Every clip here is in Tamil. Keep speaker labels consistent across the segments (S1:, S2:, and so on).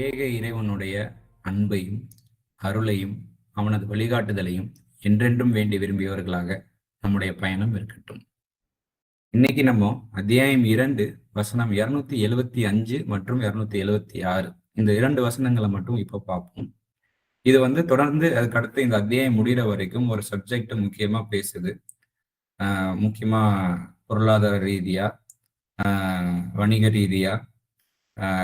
S1: ஏக இறைவனுடைய அன்பையும் அருளையும் அவனது வழிகாட்டுதலையும் என்றென்றும் வேண்டி விரும்பியவர்களாக நம்முடைய பயணம் இருக்கட்டும். இன்னைக்கு நம்ம அத்தியாயம் 2 வசனம் 275 மற்றும் 276 இந்த 2 வசனங்களை மட்டும் இப்போ பார்ப்போம். இது தொடர்ந்து அதுக்கடுத்து இந்த அத்தியாயம் முடிகிற வரைக்கும் ஒரு சப்ஜெக்ட் முக்கியமா பேசுது. முக்கியமா பொருளாதார ரீதியா, வணிக ரீதியா,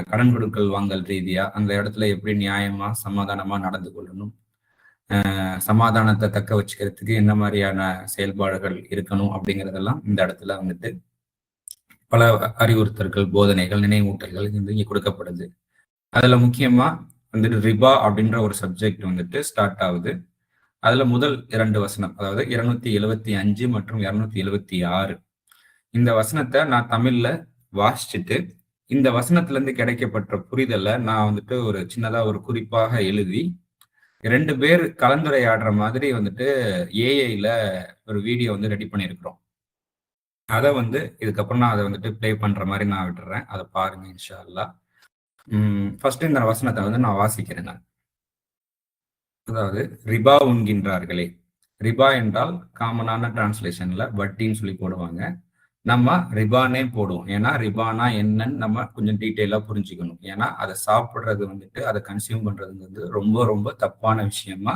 S1: கடன் கொடுக்கல் வாங்கல் ரீதியா அந்த இடத்துல எப்படி நியாயமா சமாதானமா நடந்து கொள்ளணும், சமாதானத்தை தக்க வச்சுக்கிறதுக்கு என்ன மாதிரியான செயல்பாடுகள் இருக்கணும் அப்படிங்கிறதெல்லாம் இந்த இடத்துல பல அறிவுறுத்தல்கள், போதனைகள், நினைவூட்டல்கள் இங்கே கொடுக்கப்படுது. அதுல முக்கியமா ரிபா அப்படின்ற ஒரு சப்ஜெக்ட் ஸ்டார்ட் ஆகுது. அதுல முதல் 2 வசனம், அதாவது 275 மற்றும் 276 இந்த வசனத்தை நான் தமிழ்ல வாசிச்சுட்டு இந்த வசனத்துல இருந்து கிடைக்கப்பட்ட புரிதலை நான் ஒரு சின்னதா ஒரு குறிப்பாக எழுதி 2 பேர் கலந்துரையாடுற மாதிரி ஏஐல ஒரு வீடியோ ரெடி பண்ணியிருக்கிறோம். அதை இதுக்கப்புறம் நான் அதை பிளே பண்ற மாதிரி நான் விட்டுறேன். அதை பாருங்க இன்ஷா அல்லாஹ். ஃபர்ஸ்ட் இந்த வசனத்தை நான் வாசிக்கிறேன். அதாவது ரிபா உண்கின்றார்களே. ரிபா என்றால் காமனான டிரான்ஸ்லேஷன்ல வட்டின்னு சொல்லி போடுவாங்க. நம்ம ரிபானே போடுவோம். ஏன்னா ரிபானா என்னன்னு நம்ம கொஞ்சம் டீட்டெயிலா புரிஞ்சுக்கணும். ஏன்னா அதை சாப்பிட்றது அதை கன்சியூம் பண்றது ரொம்ப ரொம்ப தப்பான விஷயமா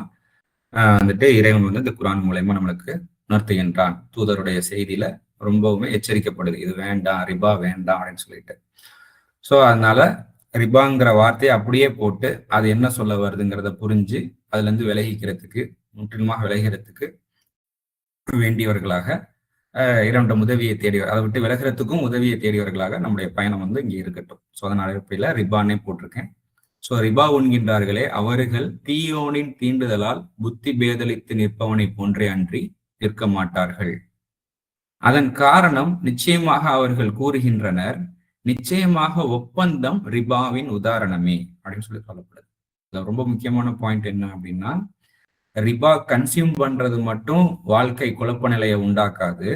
S1: இறைவன் இந்த குரான் மூலயமா நம்மளுக்கு உணர்த்துகின்றான். தூதருடைய செய்தியில ரொம்பவுமே எச்சரிக்கப்படுது, இது வேண்டாம், ரிபா வேண்டாம் அப்படின்னு சொல்லிட்டு. ஸோ அதனால ரிபாங்கிற வார்த்தையை அப்படியே போட்டு அது என்ன சொல்ல வருதுங்கிறத புரிஞ்சு அதுல இருந்து விலகிக்கிறதுக்கு, முற்றிலுமாக விலகிறதுக்கு வேண்டியவர்களாக இரண்டு உதவியை தேடி, அதை விட்டு விலகிறதுக்கும் உதவியை தேடியவர்களாக நம்முடைய பயணம் இங்கே இருக்கட்டும். ஸோ அதன் அடிப்படையில் ரிபானே போட்டிருக்கேன். ஸோ ரிபா உண்கின்றார்களே, அவர்கள் தீயோனின் தீண்டுதலால் புத்தி பேதலித்து நிற்பவனை போன்றே அன்றி நிற்க மாட்டார்கள். அதன் காரணம் நிச்சயமாக அவர்கள் கூறுகின்றனர், நிச்சயமாக ஒப்பந்தம் ரிபாவின் உதாரணமே அப்படின்னு சொல்லி சொல்லப்படுது. ரொம்ப முக்கியமான பாயிண்ட் என்ன அப்படின்னா, ரிபா கன்சியூம் பண்றது மட்டும் வாழ்க்கை குழப்ப நிலையை உண்டாக்காது.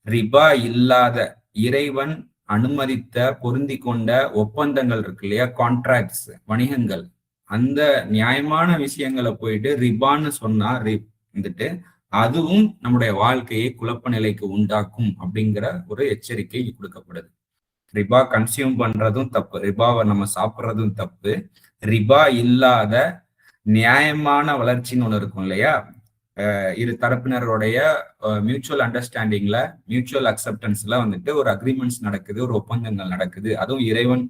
S1: ரிபா இல்லாத, இறைவன் அனுமதித்த, பொருந்தி கொண்ட ஒப்பந்தங்கள் இருக்கு இல்லையா, கான்ட்ராக்ட்ஸ், வணிகங்கள், அந்த நியாயமான விஷயங்களை போயிட்டு ரிபான்னு சொன்னா அதுவும் நம்முடைய வாழ்க்கையை குழப்ப நிலைக்கு உண்டாக்கும் அப்படிங்கிற ஒரு எச்சரிக்கை கொடுக்கப்படுது. ரிபா கன்சியூம் பண்றதும் தப்பு, ரிபாவை நம்ம சாப்பிட்றதும் தப்பு. ரிபா இல்லாத நியாயமான வளர்ச்சின்னு ஒண்ணு இருக்கும் இல்லையா, இரு தரப்பினருடைய மியூச்சுவல் அண்டர்ஸ்டாண்டிங்ல, மியூச்சுவல் அக்செப்டன்ஸ்ல ஒரு அக்ரிமெண்ட்ஸ் நடக்குது, ஒரு ஒப்பந்தங்கள் நடக்குது. அதுவும் இறைவன்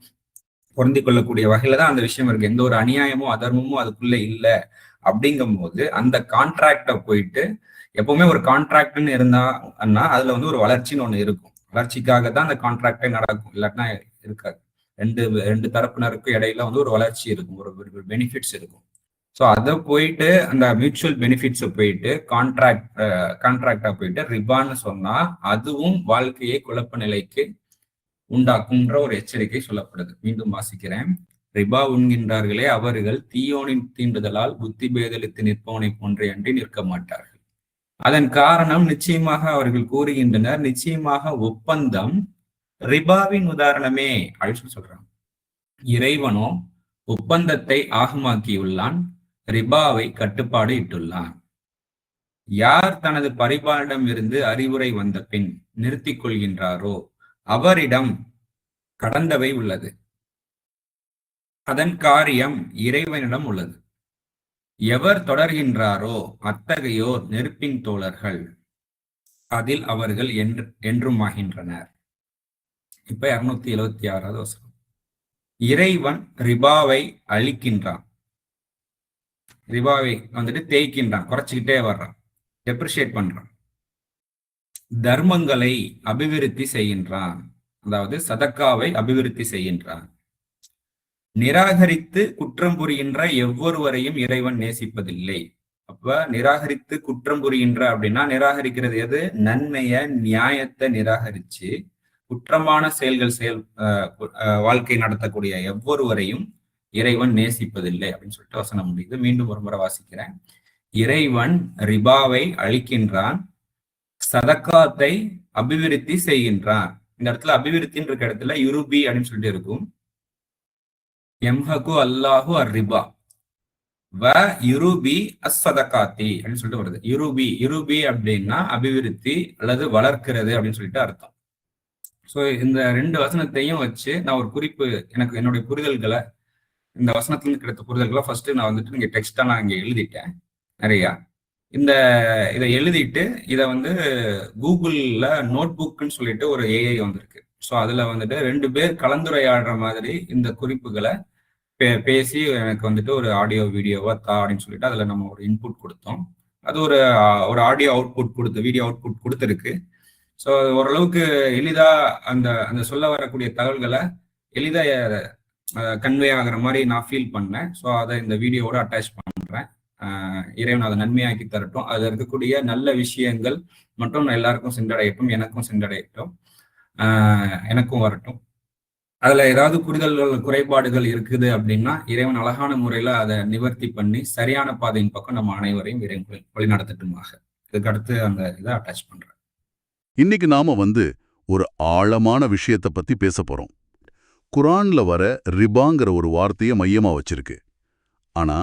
S1: பொருந்தி கொள்ளக்கூடிய வகையில தான் அந்த விஷயம் இருக்கு. எந்த ஒரு அநியாயமோ அதர்மமோ அதுக்குள்ள இல்லை. அப்படிங்கும் போது அந்த கான்ட்ராக்டை போயிட்டு, எப்பவுமே ஒரு கான்ட்ராக்ட்னு இருந்தான்னா அதுல ஒரு வளர்ச்சின்னு ஒண்ணு இருக்கும். வளர்ச்சிக்காக தான் அந்த கான்ட்ராக்டே நடக்கும், இல்லாட்டினா இருக்காது. ரெண்டு தரப்பினருக்கும் இடையில ஒரு வளர்ச்சி இருக்கும், ஒரு பெனிஃபிட்ஸ் இருக்கும். ஸோ அதை போயிட்டு அந்த மியூச்சுவல் பெனிஃபிட்ஸை போயிட்டு கான்ட்ராக்டா போயிட்டு ரிபான்னு சொன்னா அதுவும் வாழ்க்கையை குழப்ப நிலைக்கு உண்டாக்கும்ன்ற ஒரு எச்சரிக்கை சொல்லப்படுது. மீண்டும் வாசிக்கிறேன். ரிபா உண்கின்றார்களே, அவர்கள் தீயோனின் தீண்டுதலால் புத்தி பேதலித்து நிற்பவனை போன்றே அன்றி நிற்க மாட்டார்கள். அதன் காரணம் நிச்சயமாக அவர்கள் கூறுகின்றனர், நிச்சயமாக ஒப்பந்தம் ரிபாவின் உதாரணமே அப்படின்னு சொல்றாங்க. இறைவனோ ஒப்பந்தத்தை ஆகமாக்கியுள்ளான், ரிபாவை கட்டுப்பாடு இட்டுள்ளான். யார் தனது பரிபாலிடம் இருந்து அறிவுரை வந்த பின் நிறுத்திக் கொள்கின்றாரோ அவரிடம் கடந்தவை உள்ளது, அதன் காரியம் இறைவனிடம் உள்ளது. எவர் தொடர்கின்றாரோ அத்தகையோர் நெருப்பின் தோழர்கள், அதில் அவர்கள் என்றும் ஆகின்றனர். இப்ப 276வது வசனம். இறைவன் ரிபாவை அழிக்கின்றான், ரிபாவை தேய்க்கின்றான், குறைச்சிக்கிட்டே வர்றான், டெப்ரிஷியேட் பண்றான். தர்மங்களை அபிவிருத்தி செய்கின்றான், அதாவது சதக்காவை அபிவிருத்தி செய்கின்றான். நிராகரித்து குற்றம் புரிகின்ற எவ்வொருவரையும் இறைவன் நேசிப்பதில்லை. அப்ப நிராகரித்து குற்றம் புரிகின்ற அப்படின்னா, நிராகரிக்கிறது எது? நன்மைய, நியாயத்தை நிராகரிச்சு குற்றமான செயல்கள் வாழ்க்கை நடத்தக்கூடிய எவ்வொருவரையும் இறைவன் நேசிப்பதில்லை அப்படின்னு சொல்லிட்டு வசனம் முடியுது. மீண்டும் ஒரு முறை வாசிக்கிறேன். இறைவன் ரிபாவை அழிக்கின்றான், சதக்காத்தை அபிவிருத்தி செய்கின்றான். இந்த இடத்துல அபிவிருத்தின்ற இடத்துல யுருபி அப்படின்னு சொல்லிட்டு இருக்கும். எம்ஹகு அல்லாஹு அர்ரிபா வ யுருபி அஸ்ஸதகாத்தி அப்படின்னு சொல்லிட்டு வருது. யுருபி அப்படின்னா அபிவிருத்தி அல்லது வளர்க்கிறது அப்படின்னு சொல்லிட்டு அர்த்தம். ஸோ இந்த 2 வசனத்தையும் வச்சு நான் ஒரு குறிப்பு, எனக்கு என்னுடைய புரிதல்களை, இந்த வசனத்திலிருந்து கிடைத்த புரிதல்களை ஃபர்ஸ்ட் நான் வந்துட்டு இங்க டெக்ஸ்டா நான் இங்க எழுதிட்டேன் நிறையா. இதை எழுதிட்டு இதை வந்து கூகுள்ல நோட் புக்னு சொல்லிட்டு ஒரு ஏஐ வந்திருக்கு. ஸோ அதுல வந்துட்டு 2 பேர் கலந்துரையாடுற மாதிரி இந்த குறிப்புகளை பேசி எனக்கு வந்துட்டு ஒரு ஆடியோ வீடியோவா அப்படின்னு சொல்லிட்டு அதுல நம்ம ஒரு இன்புட் கொடுத்தோம். அது ஒரு ஆடியோ அவுட்புட் கொடுத்து, வீடியோ அவுட்புட் கொடுத்துருக்கு. ஸோ ஓரளவுக்கு எளிதா அந்த அந்த சொல்ல வரக்கூடிய தகவல்களை எளிதா கன்வே ஆகிற மாதிரி நான் ஃபீல் பண்ணேன். ஸோ அதை இந்த வீடியோவோட அட்டாச் பண்றேன். இறைவன் அதை நன்மையாக்கி தரட்டும். அது இருக்கக்கூடிய நல்ல விஷயங்கள் மட்டும் எல்லாருக்கும் சென்றடையட்டும், எனக்கும் சென்றடையட்டும், எனக்கும் வரட்டும். அதுல ஏதாவது புரிதல்கள், குறைபாடுகள் இருக்குது அப்படின்னா இறைவன் அழகான முறையில அதை நிவர்த்தி பண்ணி சரியான பாதையின் பக்கம் நம்ம அனைவரையும் இறைவன் வழிநடத்தட்டுமாக. இதுக்கு அடுத்து அந்த இதை அட்டாச் பண்றேன்.
S2: இன்னைக்கு நாம ஒரு ஆழமான விஷயத்தை பத்தி பேச போறோம். குர்ஆன்ல வர ரிபாங்கிற ஒரு வார்த்தையை மையமா வச்சிருக்கு. ஆனா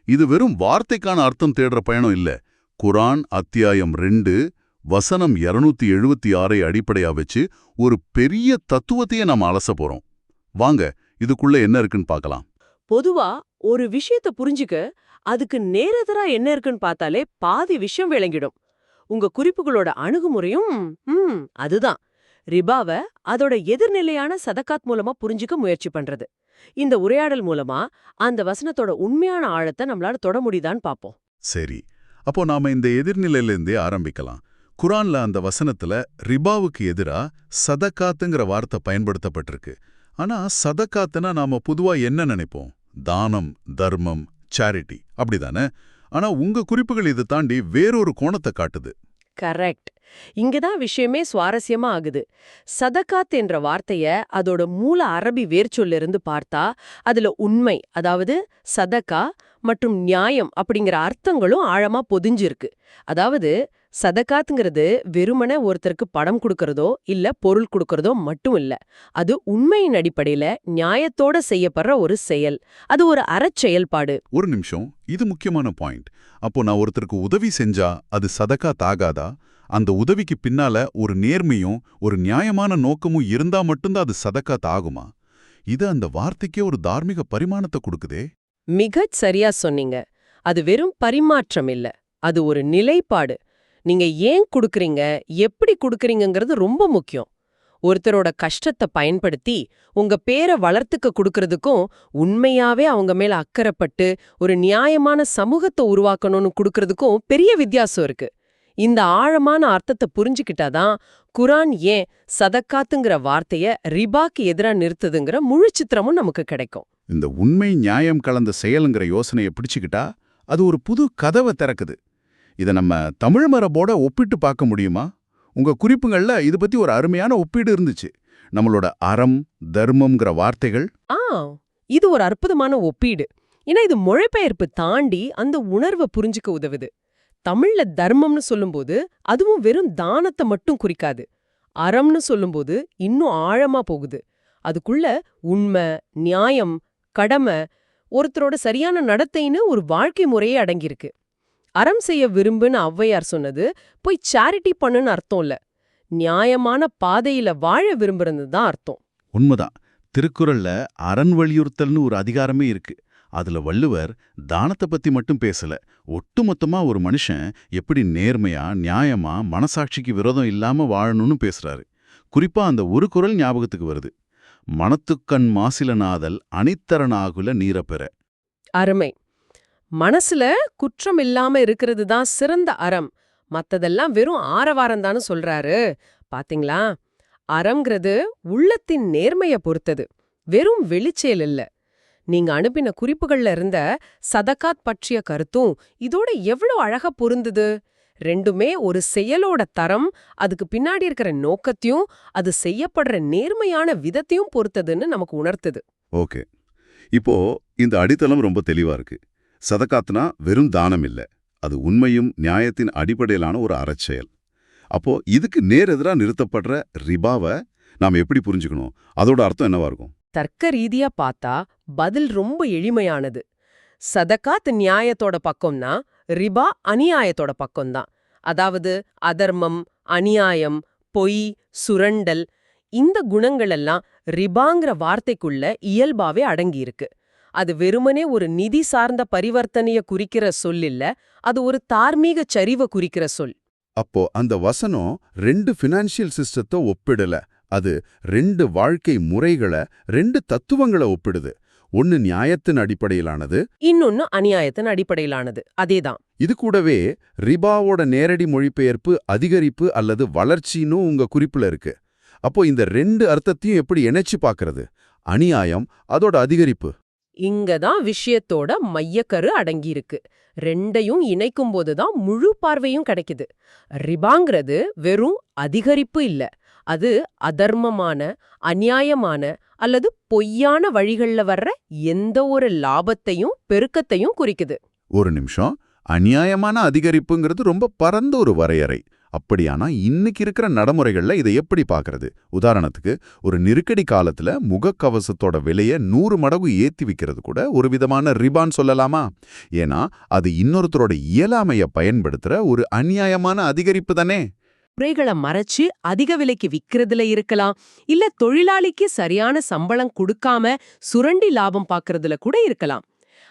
S2: இது வெறும் வார்த்தைக்கான அர்த்தம் தேடுற பயணம் இல்ல. குர்ஆன் அத்தியாயம் 2 வசனம் 276 அடிப்படையா வச்சு ஒரு பெரிய தத்துவத்தையே நாம அலச போறோம். வாங்க இதுக்குள்ள என்ன இருக்குன்னு பார்க்கலாம்.
S3: பொதுவா ஒரு விஷயத்தை புரிஞ்சுக்க அதுக்கு நேரெதிரா என்ன இருக்குன்னு பார்த்தாலே பாதி விஷயம் விளங்கிடும். உங்க குறிப்புகளோட அணுகுமுறையும் அதுதான் ரிபாவ அதோட எதிர்நிலையான சதகாத் மூலமா புரிஞ்சுக்க முயற்சி பண்றது. இந்த உரையாடல் மூலமா அந்த வசனத்தோட உண்மையான ஆழத்தை நம்மளால தொட முடியுதான்னு பாப்போம்.
S2: சரி, அப்போ நாம இந்த எதிர்நிலையிலேருந்தே ஆரம்பிக்கலாம். குர்ஆன்ல அந்த வசனத்துல ரிபாவுக்கு எதிரா சதகாத்துங்கிற வார்த்தை பயன்படுத்தப்பட்டிருக்கு. ஆனா சதகாத்துனா நாம பொதுவா என்ன நினைப்போம்? தானம், தர்மம், சேரிட்டி, அப்படிதானே? ஆனா உங்க குறிப்புகள் இதை தாண்டி வேறொரு கோணத்தை காட்டுது.
S3: கரெக்ட். இங்கதான் விஷயமே சுவாரஸ்யமா ஆகுது. சதகாத் என்ற வார்த்தைய அதோட மூல அரபி வேர்ச்சொல்ல இருந்து பார்த்தா அதுல உண்மை, அதாவது சதகா மற்றும் நியாயம் அப்படிங்கிற அர்த்தங்களும் ஆழமா பொதிஞ்சிருக்கு. அதாவது சதகாத்துங்கிறது வெறுமனே ஒருத்தருக்கு படம் கொடுக்கறதோ இல்ல பொருள் கொடுக்கறதோ மட்டும் இல்ல. அது உண்மையின் அடிப்படையில நியாயத்தோட செய்யப்படுற ஒரு செயல். அது ஒரு அறச்செயல்பாடு.
S2: ஒரு நிமிஷம், இது முக்கியமான பாயிண்ட். அப்போ நான் ஒருத்தருக்கு உதவி செஞ்சா அது சதகாத் ஆகாதா? அந்த உதவிக்கு பின்னால ஒரு நேர்மையும் ஒரு நியாயமான நோக்கமும் இருந்தா மட்டும்தான் அது சதகாத் ஆகுமா? இது அந்த வார்த்தைக்கே ஒரு தார்மீக பரிமாணத்தை கொடுக்குதே.
S3: மிகச் சரியா சொன்னீங்க. அது வெறும் பரிமாற்றம் இல்ல, அது ஒரு நிலைப்பாடு. நீங்க ஏன் குடுக்கறீங்க, எப்படி குடுக்கறீங்கங்கிறது ரொம்ப முக்கியம். ஒருத்தரோட கஷ்டத்தை பயன்படுத்தி உங்க பேரை வளர்த்துக்க குடுக்கறதுக்கும் உண்மையாவே அவங்க மேல அக்கறைப்பட்டு ஒரு நியாயமான சமூகத்தை உருவாக்கணும்னு குடுக்கறதுக்கும் பெரிய வித்தியாசம் இருக்கு. இந்த ஆழமான அர்த்தத்தை புரிஞ்சுக்கிட்டாதான் குர்ஆன் ஏன் சதக்காத்துங்கிற வார்த்தைய ரிபாக்கு எதிரா நிறுத்துதுங்கிற முழு சித்திரமும் நமக்கு கிடைக்கும்.
S2: இந்த உண்மை நியாயம் கலந்த செயலுங்கிற யோசனையை பிடிச்சுக்கிட்டா அது ஒரு புது கதவை திறக்குது. இதை நம்ம தமிழ் மரபோட ஒப்பிட்டு பார்க்க முடியுமா? உங்க குறிப்புகள்ல இது பத்தி ஒரு அருமையான ஒப்பீடு இருந்துச்சு. நம்மளோட அறம், தர்மம்ங்கிற வார்த்தைகள்.
S3: இது ஒரு அற்புதமான ஒப்பீடு. ஏன்னா இது மொழிபெயர்ப்பு தாண்டி அந்த உணர்வை புரிஞ்சுக்க உதவுது. தமிழ்ல தர்மம்னு சொல்லும்போது அதுவும் வெறும் தானத்தை மட்டும் குறிக்காது. அறம்னு சொல்லும்போது இன்னும் ஆழமா போகுது. அதுக்குள்ள உண்மை, நியாயம், கடமை, ஒருத்தரோட சரியான நடத்தைன்னு ஒரு வாழ்க்கை முறையே அடங்கியிருக்கு. அறம் செய்ய விரும்புன்னு ஔவையார் சொன்னது போய் சேரிட்டி பண்ணுன்னு அர்த்தம் இல்ல, நியாயமான பாதையில வாழ விரும்புறது தான் அர்த்தம்.
S2: உண்மைதான். திருக்குறள்ல அரண் வலியுறுத்தல்னு ஒரு அதிகாரமே இருக்கு. அதுல வள்ளுவர் தானத்தை பத்தி மட்டும் பேசல, ஒட்டுமொத்தமா ஒரு மனுஷன் எப்படி நேர்மையா, நியாயமா, மனசாட்சிக்கு விரோதம் இல்லாம வாழணும்னு பேசுறாரு. குறிப்பா அந்த ஒரு குறள் ஞாபகத்துக்கு வருது. மனத்துக்கண் மாசிலனாதல் அணித்தரனாகுல நீரப்பெற.
S3: அருமை. மனசுல குற்றம் இல்லாம இருக்கிறது தான் சிறந்த அறம், மத்ததெல்லாம் வெறும் ஆரவாரம்தான்னு சொல்றாரு. பாத்தீங்களா? அறம்ங்கிறது உள்ளத்தின் நேர்மைய பொறுத்தது, வெறும் வெளிச்செயல் இல்ல. நீங்க அனுப்பின குறிப்புகள்ல இருந்த சதகாத் பற்றிய கருத்தும் இதோட எவ்வளவு அழகா பொருந்துது. ரெண்டுமே ஒரு செயலோட தரம், அதுக்கு பின்னாடி இருக்கிற நோக்கத்தையும் அது செய்யப்படுற நேர்மையான விதத்தையும் பொறுத்ததுன்னு நமக்கு உணர்த்துது.
S2: ஓகே, இப்போ இந்த அடித்தளம் ரொம்ப தெளிவா இருக்கு. சதகாத்னா வெறும் தானம் இல்ல, அது உண்மையும் நியாயத்தின் அடிப்படையிலான ஒரு அறச்செயல். அப்போ இதுக்கு நேரெதிரா நிறுத்தப்படுற ரிபாவை நாம் எப்படி புரிஞ்சுக்கணும்? அதோட அர்த்தம் என்னவா இருக்கும்?
S3: தர்க்க ரீதியா பார்த்தா பதில் ரொம்ப எளிமையானது. சதகாத் நியாயத்தோட பக்கம்னா ரிபா அநியாயத்தோட பக்கம்தான். அதாவது அதர்மம், அநியாயம், பொய், சுரண்டல், இந்த குணங்களெல்லாம் ரிபாங்கிற வார்த்தைக்குள்ள இயல்பாவே அடங்கியிருக்கு. அது வெறுமனே ஒரு நிதி சார்ந்த பரிவர்த்தனைய குறிக்கிற சொல் இல்ல, அது ஒரு தார்மீக சரிவை குறிக்கிற சொல்.
S2: அப்போ அந்த வசனம் 2 ஃபினான்ஷியல் சிஸ்டத்தை ஒப்பிடல, அது 2 வாழ்க்கை முறைகளை, 2 தத்துவங்களை ஒப்பிடுது. ஒன்னு நியாயத்தின் அடிப்படையிலானது,
S3: இன்னொன்னு அநியாயத்தின் அடிப்படையிலானது. அதேதான்.
S2: இது கூடவே ரிபாவோட நேரடி மொழிபெயர்ப்பு அதிகரிப்பு அல்லது வளர்ச்சின்னு உங்க குறிப்புல இருக்கு. அப்போ இந்த 2 அர்த்தத்தையும் எப்படி இணைச்சு பார்க்கறது? அநியாயம், அதோட அதிகரிப்பு.
S3: இங்கதான் விஷயத்தோட மையக்கரு அடங்கியிருக்கு. ரெண்டையும் இணைக்கும் போதுதான் முழு பார்வையும் கிடைக்குது. ரிபாங்கிறது வெறும் அதிகரிப்பு இல்ல, அது அதர்மமான, அநியாயமான அல்லது பொய்யான வழிகள்ல வர்ற எந்த ஒரு லாபத்தையும் பெருக்கத்தையும் குறிக்குது.
S2: ஒரு நிமிஷம், அநியாயமான அதிகரிப்புங்கிறது ரொம்ப பரந்த ஒரு வரையறை. அப்படியானா இன்னைக்கு இருக்கிற நடைமுறைகள்ல இதை எப்படி பார்க்கறது? உதாரணத்துக்கு, ஒரு நெருக்கடி காலத்துல முகக்கவசத்தோட விலையை 100 மடங்கு ஏத்தி விக்கிறது கூட ஒரு விதமான ரிபான் சொல்லலாமா? ஏன்னா அது இன்னொருத்தரோட இயலாமைய பயன்படுத்துற ஒரு அநியாயமான அதிகரிப்பு தானே.
S3: குறைகளை மறைச்சு அதிக விலைக்கு விக்கிறதுல இருக்கலாம், இல்ல தொழிலாளிக்கு சரியான சம்பளம் கொடுக்காம சுரண்டி லாபம் பார்க்கறதுல கூட இருக்கலாம்.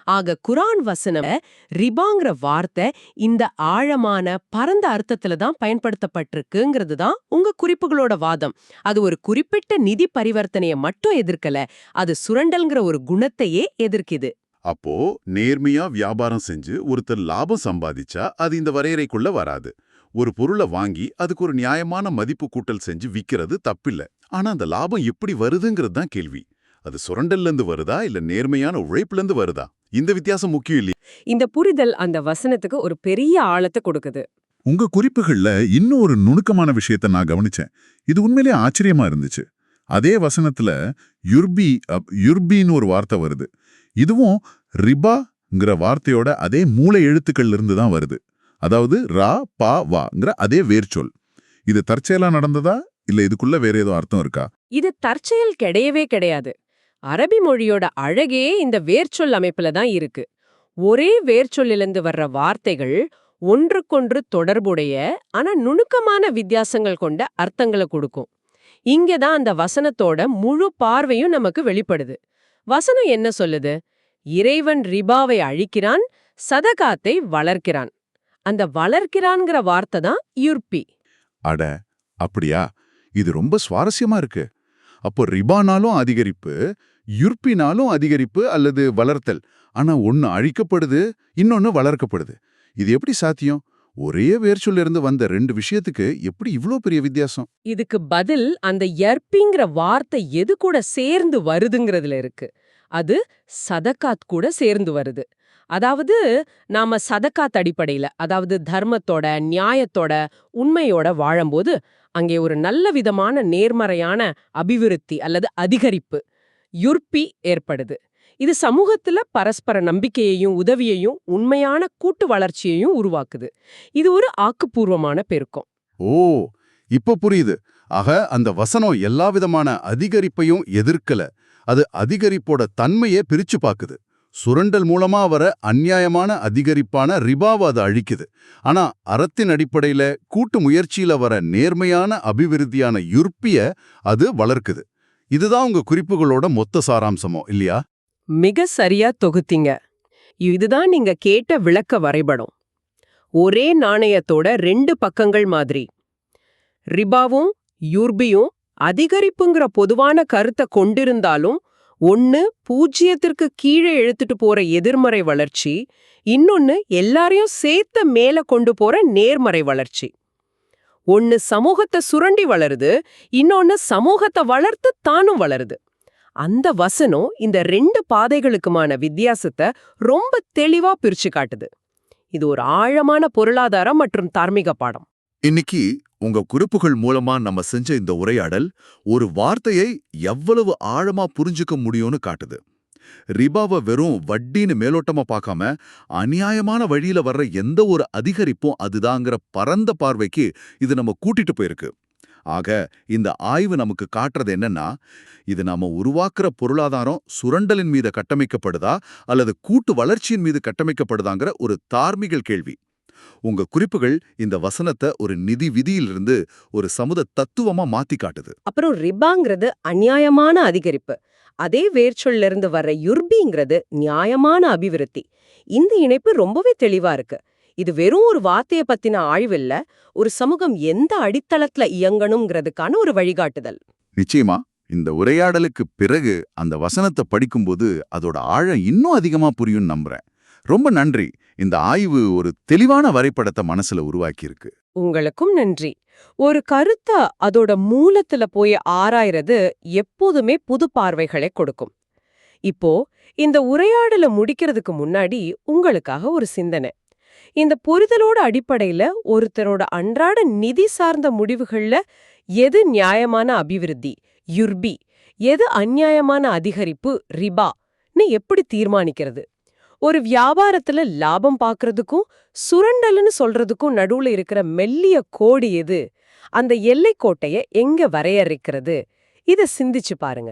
S3: ஆக குரான் வசனம் ரிபாங்கிற வார்த்தை இந்த ஆழமான பரந்த அர்த்தத்துல தான் பயன்படுத்தப்பட்டிருக்குங்கிறது தான் உங்க குறிப்புகளோட வாதம். அது ஒரு குறிப்பிட்ட நிதி பரிவர்த்தனைய மட்டும் எதிர்க்கல, அது சுரண்டல்ங்கிற ஒரு குணத்தையே எதிர்க்குது.
S2: அப்போ நேர்மையா வியாபாரம் செஞ்சு ஒருத்தர் லாபம் சம்பாதிச்சா அது இந்த வரையறைக்குள்ள வராது. ஒரு பொருளை வாங்கி அதுக்கு ஒரு நியாயமான மதிப்பு கூட்டல் செஞ்சு விக்கிறது தப்பில்ல. ஆனா அந்த லாபம் எப்படி வருதுங்கிறது தான் கேள்வி. அது சுரண்டல்ல இருந்து வருதா இல்ல நேர்மையான உழைப்புல இருந்து வருதா? இந்த வித்தியாசம் முக்கியம் இல்லையா?
S3: இந்த புரிதல் அந்த வசனத்துக்கு ஒரு பெரிய ஆழத்தை கொடுக்குது.
S4: உங்க குறிப்புகள்ல இன்னும் ஒரு நுணுக்கமான விஷயத்தை நான் கவனிச்சேன். இது உண்மையிலேயே ஆச்சரியமா இருந்துச்சு. அதே வசனத்துல யுர்பின்னு ஒரு வார்த்தை வருது. இதுவும் ரிபாங்கிற வார்த்தையோட அதே மூளை எழுத்துக்கள் இருந்து தான் வருது. அதாவது ரா பா வாங்கிற அதே வேர்ச்சொல். இது தற்செயலா நடந்ததா இல்ல இதுக்குள்ள வேற ஏதோ அர்த்தம் இருக்கா?
S3: இது தற்செயல் கிடையவே கிடையாது. அரபி மொழியோட அழகே இந்த வேர்ச்சொல் அமைப்புல தான் இருக்கு. ஒரே வேர்ச்சொல்லிலிருந்து வர்ற வார்த்தைகள் ஒன்றுக்கொன்று தொடர்புடைய ஆனா நுணுக்கமான வித்தியாசங்கள் கொண்ட அர்த்தங்களை கொடுக்கும். இங்கதான் அந்த வசனத்தோட முழு பார்வையும் நமக்கு வெளிப்படுது. வசனம் என்ன சொல்லுது? இறைவன் ரிபாவை அழிக்கிறான், சதகாத்தை வளர்க்கிறான். அந்த வளர்க்கிறான்ங்கிற வார்த்தை தான் யுர்பி.
S4: அட, அப்படியா? இது ரொம்ப சுவாரஸ்யமா இருக்கு. அப்போ ரிபானாலும் அதிகரிப்பு, யுர்பினாலும் அதிகரிப்பு அல்லது வளர்த்தல். ஆனா ஒன்னு அழிக்கப்படுது, இன்னொன்னு வளர்க்கப்படுது. இது எப்படி சாத்தியம்? ஒரே வேர்ச்சொல்ல இருந்து வந்த 2 விஷயத்துக்கு எப்படி இவ்ளோ பெரிய வித்தியாசம்?
S3: இதுக்கு பதில் அந்த யர்பிங்கிற வார்த்தை எது கூட சேர்ந்து வருதுங்கிறதுல இருக்கு. அது சதகாத் கூட சேர்ந்து வருது. அதாவது நாம சதகாத் அடிப்படையில, அதாவது தர்மத்தோட, நியாயத்தோட, உண்மையோட வாழும்போது அங்கே ஒரு நல்ல விதமான நேர்மறையான அபிவிருத்தி அல்லது அதிகரிப்பு, யுர்பி ஏற்படுது. இது சமூகத்துல பரஸ்பர நம்பிக்கையையும் உதவியையும் உண்மையான கூட்டு வளர்ச்சியையும் உருவாக்குது. இது ஒரு ஆக்கப்பூர்வமான பெருக்கம்.
S2: ஓ, இப்ப புரியுது. ஆக அந்த வசனம் எல்லா விதமான அதிகரிப்பையும் எதிர்க்கல, அது அதிகரிப்போட தன்மையை பிரிச்சு பாக்குது. சுரண்டல் மூலமா வர அநியாயமான அதிகரிப்பான ரிபாவை அது அழிக்குது. ஆனா அறத்தின் அடிப்படையில கூட்டு முயற்சியில வர நேர்மையான அபிவிருத்தியான யுர்பிய அது வளர்க்குது. இதுதான் உங்க குறிப்புகளோட மொத்த சாராம்சமோ இல்லையா?
S3: மிக சரியா தொகுத்தீங்க. இதுதான் நீங்க கேட்ட விளக்க வரைபடம். ஒரே நாணயத்தோட 2 பக்கங்கள் மாதிரி. ரிபாவும் யூர்பியும் அதிகரிப்புங்கிற பொதுவான கருத்தை கொண்டிருந்தாலும் ஒன்னு 0க்கு கீழே இழுத்துட்டு போற எதிர்மறை வளர்ச்சி, இன்னொன்னு எல்லாரையும் சேர்த்த மேல கொண்டு போற நேர்மறை வளர்ச்சி. ஒன்னு சமூகத்தை சுரண்டி வளருது, இன்னொன்னு சமூகத்தை வளர்த்து தானும் வளருது. அந்த வசனம் இந்த 2 பாதைகளுக்குமான வித்தியாசத்தை ரொம்ப தெளிவா பிரிச்சு காட்டுது. இது ஒரு ஆழமான பொருளாதார மற்றும் தார்மீக பாடம்.
S4: இன்னைக்கு உங்க குறிப்புகள் மூலமா நம்ம செஞ்ச இந்த உரையாடல் ஒரு வார்த்தையை எவ்வளவு ஆழமா புரிஞ்சுக்க முடியும்னு காட்டுது. ரிபாவை வெறும் வட்டின்னு மேலோட்டமா பார்க்காம அநியாயமான வழியில வர்ற எந்த ஒரு அதிகரிப்பும் அதுதாங்கிற பரந்த பார்வைக்கு இது நம்ம கூட்டிட்டு போயிருக்கு.
S2: ஆக இந்த ஆய்வு நமக்கு காட்டுறது என்னன்னா, இது நாம உருவாக்குற பொருளாதாரம் சுரண்டலின் மீது கட்டமைக்கப்படுதா அல்லது கூட்டு வளர்ச்சியின் மீது கட்டமைக்கப்படுதாங்கிற ஒரு தார்மீக கேள்வி. உங்க குறிப்புகள் இந்த வசனத்தை ஒரு நிதி விதியிலிருந்து ஒரு சமூக தத்துவமா மாத்தி காட்டுது.
S3: அப்புறம் ரிபாங்கிறது அநியாயமான அதிகரிப்பு. அதே வேர்ச்சொல்ல இருந்து வர்ற யுர்பிங்கிறது நியாயமான அபிவிருத்தி. இந்த இணைப்பு ரொம்பவே தெளிவா இருக்கு. இது வெறும் ஒரு வார்த்தைய பத்தின ஆய்வில்ல, ஒரு சமூகம் எந்த அடித்தளத்துல இயங்கணுங்கிறதுக்கான ஒரு வழிகாட்டுதல்.
S2: நிச்சயமா இந்த உரையாடலுக்கு பிறகு அந்த வசனத்தை படிக்கும்போது அதோட ஆழம் இன்னும் அதிகமா புரியும்னு நம்புறேன். ரொம்ப நன்றி. இந்த ஆய்வு ஒரு தெளிவான வரைபடத்தை மனசுல உருவாக்கியிருக்கு.
S3: உங்களுக்கும் நன்றி. ஒரு கருத்த அதோட மூலத்துல போய் ஆராயறது எப்போதுமே புது பார்வைகளை கொடுக்கும். இப்போ இந்த உரையாடல முடிக்கிறதுக்கு முன்னாடி உங்களுக்காக ஒரு சிந்தனை. இந்த புரிதலோட அடிப்படையில ஒருத்தரோட அன்றாட நிதி சார்ந்த முடிவுகள்ல எது நியாயமான அபிவிருத்தி, யுர்பி, எது அநியாயமான அதிகரிப்பு, ரிபான்னு எப்படி தீர்மானிக்கிறது? ஒரு வியாபாரத்துல லாபம் பார்க்கறதுக்கும் சுரண்டல்னு சொல்றதுக்கும் நடுவுல இருக்கிற மெல்லிய கோடு எது? அந்த எல்லைக்கோட்டைய எங்க வரையறுக்கிறது? இத சிந்திச்சு பாருங்க.